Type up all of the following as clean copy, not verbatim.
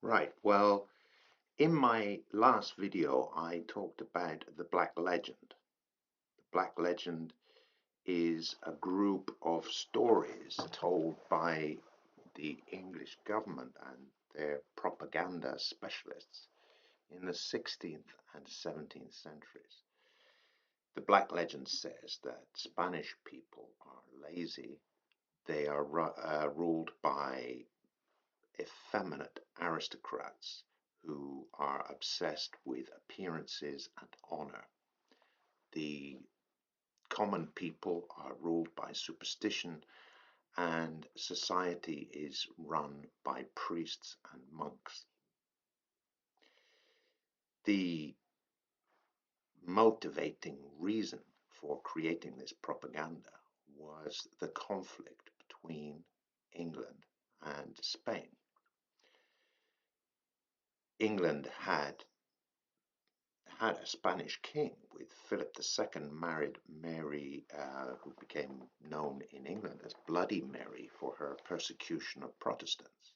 Right. Well, in my last video, I talked about the Black Legend. The Black Legend is a group of stories told by the English government and their propaganda specialists in the 16th and 17th centuries. The Black Legend says that Spanish people are lazy. They are ruled by effeminate aristocrats who are obsessed with appearances and honor. The common people are ruled by superstition, and society is run by priests and monks. The motivating reason for creating this propaganda was the conflict between England and Spain. England had a Spanish king with Philip II married Mary, who became known in England as Bloody Mary for her persecution of Protestants.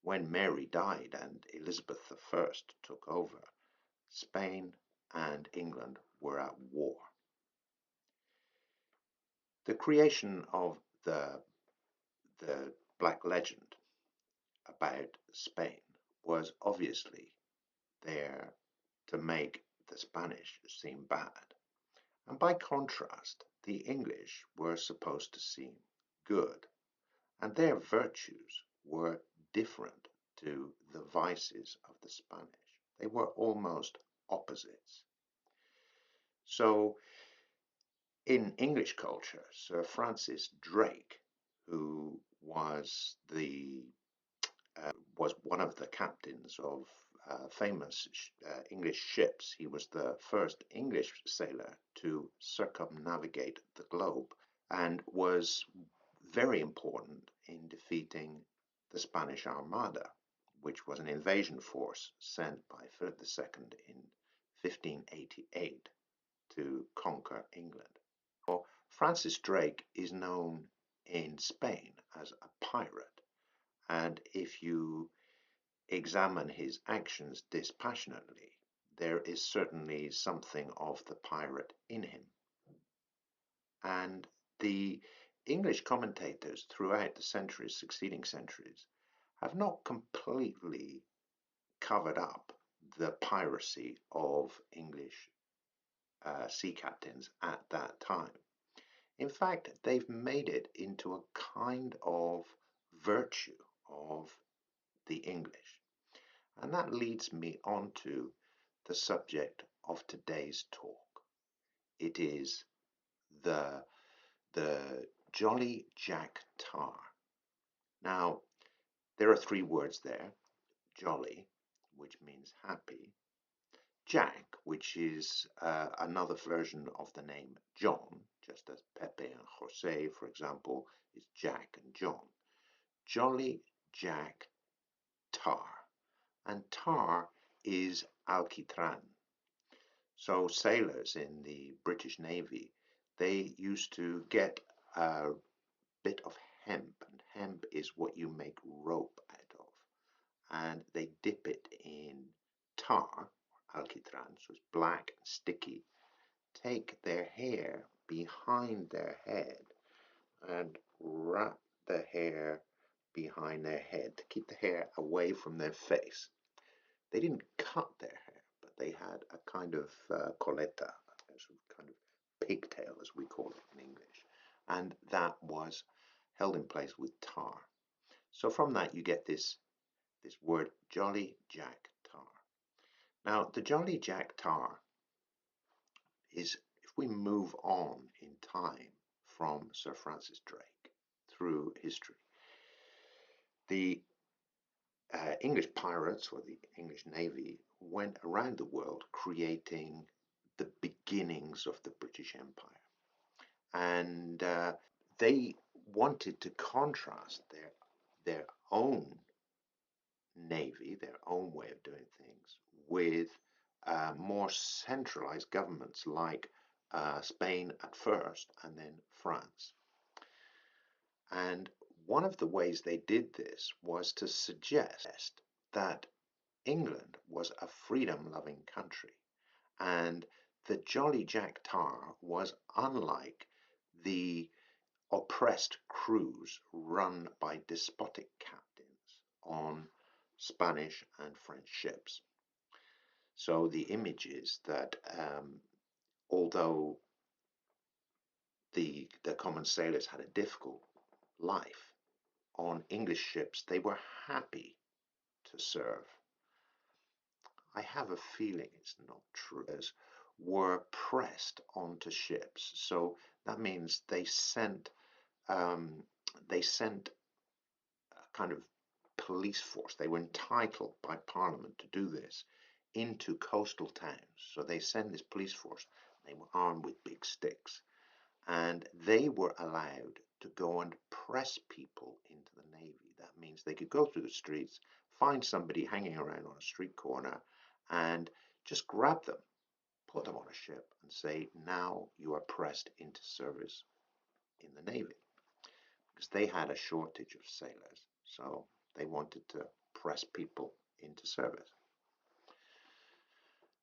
When Mary died and Elizabeth I took over, Spain and England were at war. The creation of the Black Legend about Spain was obviously there to make the Spanish seem bad. And by contrast, the English were supposed to seem good, and their virtues were different to the vices of the Spanish. They were almost opposites. So, in English culture, Sir Francis Drake, who was one of the captains of famous English ships. He was the first English sailor to circumnavigate the globe and was very important in defeating the Spanish Armada, which was an invasion force sent by Philip II in 1588 to conquer England. Well, Francis Drake is known in Spain as a pirate, and if you examine his actions dispassionately, there is certainly something of the pirate in him. And the English commentators throughout the centuries, succeeding centuries, have not completely covered up the piracy of English sea captains at that time. In fact, they've made it into a kind of virtue of the English. And that leads me on to the subject of today's talk. It is the Jolly Jack Tar. Now, there are three words there. Jolly, which means happy. Jack, which is another version of the name John, just as Pepe and Jose, for example, is Jack and John. Jolly Jack Tar. And tar is alquitrán. So sailors in the British Navy, they used to get a bit of hemp, and hemp is what you make rope out of. And they dip it in tar, alquitrán, so it's black and sticky, take their hair behind their head and wrap the hair behind their head to keep the hair away from their face. They didn't cut their hair, but they had a kind of coleta, a kind of pigtail, as we call it in English, and that was held in place with tar. So from that you get this word Jolly Jack Tar. Now the Jolly Jack Tar is, if we move on in time from Sir Francis Drake through history, the English pirates or the English Navy went around the world creating the beginnings of the British Empire. And they wanted to contrast their own navy, their own way of doing things, with more centralized governments like Spain at first and then France. And one of the ways they did this was to suggest that England was a freedom-loving country, and the Jolly Jack Tar was unlike the oppressed crews run by despotic captains on Spanish and French ships. So the image is that although the common sailors had a difficult life on English ships, they were happy to serve. I have a feeling it's not true. As were pressed onto ships, so that means um, they sent a kind of police force. They were entitled by Parliament to do this into coastal towns. So they send this police force. They were armed with big sticks, and they were allowed to go and press people into the Navy. That means they could go through the streets, find somebody hanging around on a street corner, and just grab them, put them on a ship, and say, now you are pressed into service in the Navy. Because they had a shortage of sailors, so they wanted to press people into service.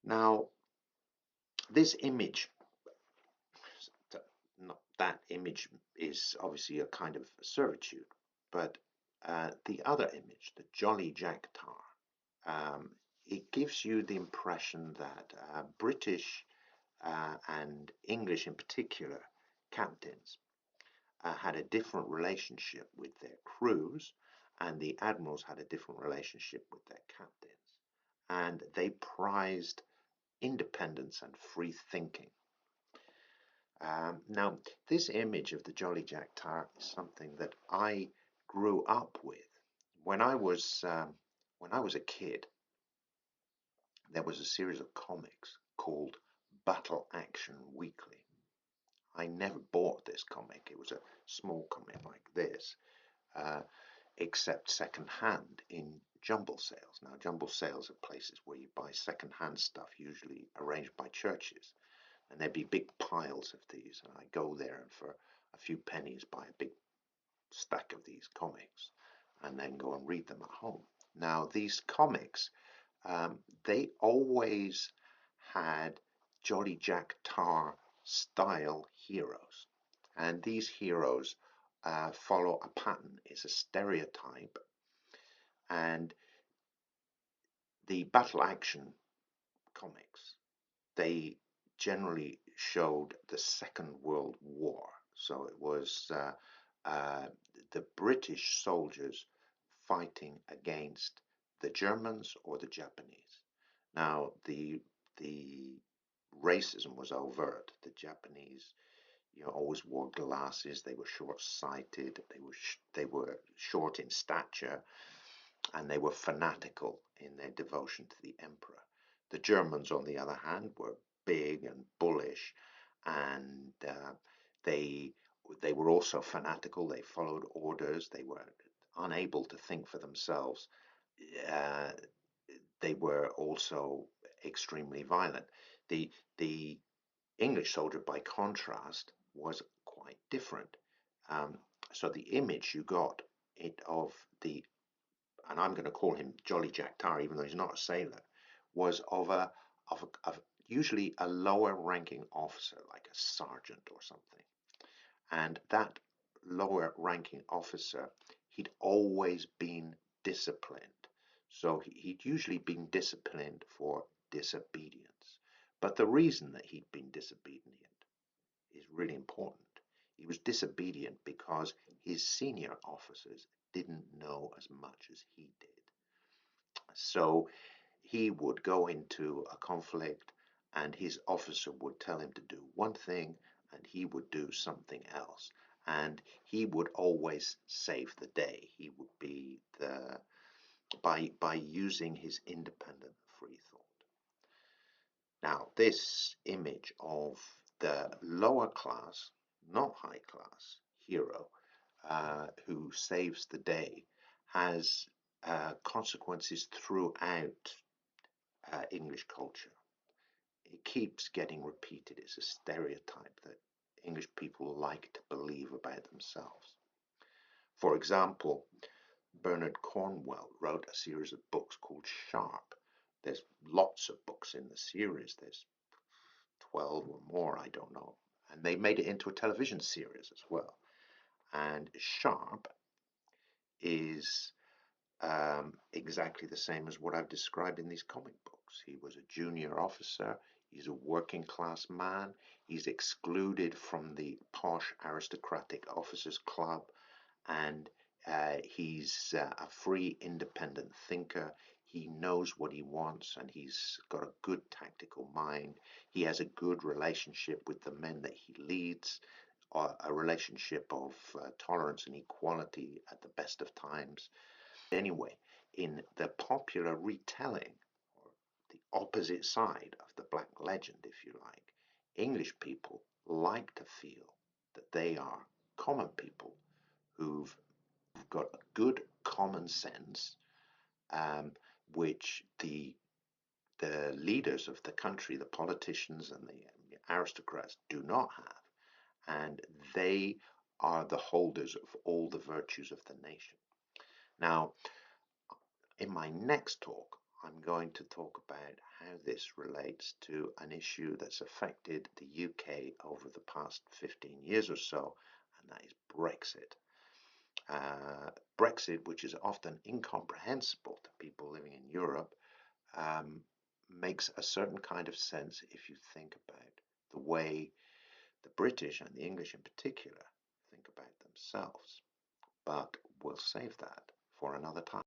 Now, this image, not that image is obviously a kind of servitude, but the other image, the Jolly Jack Tar, it gives you the impression that British and English in particular captains had a different relationship with their crews, and the admirals had a different relationship with their captains, and they prized independence and free thinking. Now, this image of the Jolly Jack Tar is something that I grew up with. When I was a kid, there was a series of comics called Battle Action Weekly. I never bought this comic. It was a small comic like this, uh, except second-hand in jumble sales. Now, jumble sales are places where you buy second-hand stuff, usually arranged by churches. And there'd be big piles of these, and I go there and for a few pennies buy a big stack of these comics and then go and read them at home. Now, these comics, they always had Jolly Jack Tar style heroes, and these heroes follow a pattern, it's a stereotype, and the battle action comics, they generally showed the Second World War. So it was the British soldiers fighting against the Germans or the Japanese. Now the racism was overt. The Japanese, always wore glasses. They were short-sighted. They were short in stature, and they were fanatical in their devotion to the emperor. The Germans, on the other hand, were big and bullish, and they were also fanatical. They followed orders. They were unable to think for themselves. Uh, they were also extremely violent. The English soldier, by contrast, was quite different. Um, so the image you got of the, and I'm going to call him Jolly Jack Tar, even though he's not a sailor, was of usually a lower ranking officer, like a sergeant or something. And that lower ranking officer, he'd always been disciplined. So he'd usually been disciplined for disobedience. But the reason that he'd been disobedient is really important. He was disobedient because his senior officers didn't know as much as he did. So he would go into a conflict and his officer would tell him to do one thing and he would do something else. And he would always save the day. He would be by using his independent free thought. Now, this image of the lower class, not high class, hero who saves the day has consequences throughout English culture. It keeps getting repeated. It's a stereotype that English people like to believe about themselves. For example, Bernard Cornwell wrote a series of books called Sharpe. There's lots of books in the series. There's 12 or more, I don't know. And they made it into a television series as well. And Sharpe is exactly the same as what I've described in these comic books. He was a junior officer. He's a working class man. He's excluded from the posh aristocratic officers club, and he's a free, independent thinker. He knows what he wants, and he's got a good tactical mind. He has a good relationship with the men that he leads, a relationship of tolerance and equality at the best of times. Anyway, in the popular retelling, or the opposite side of the black legend, if you like, English people like to feel that they are common people who've got a good common sense, which the leaders of the country, the politicians and the aristocrats, do not have, and they are the holders of all the virtues of the nation. Now, in my next talk, I'm going to talk about how this relates to an issue that's affected the UK over the past 15 years or so, and that is Brexit. Brexit, which is often incomprehensible to people living in Europe, um, makes a certain kind of sense if you think about the way the British and the English in particular think about themselves. But we'll save that for another time.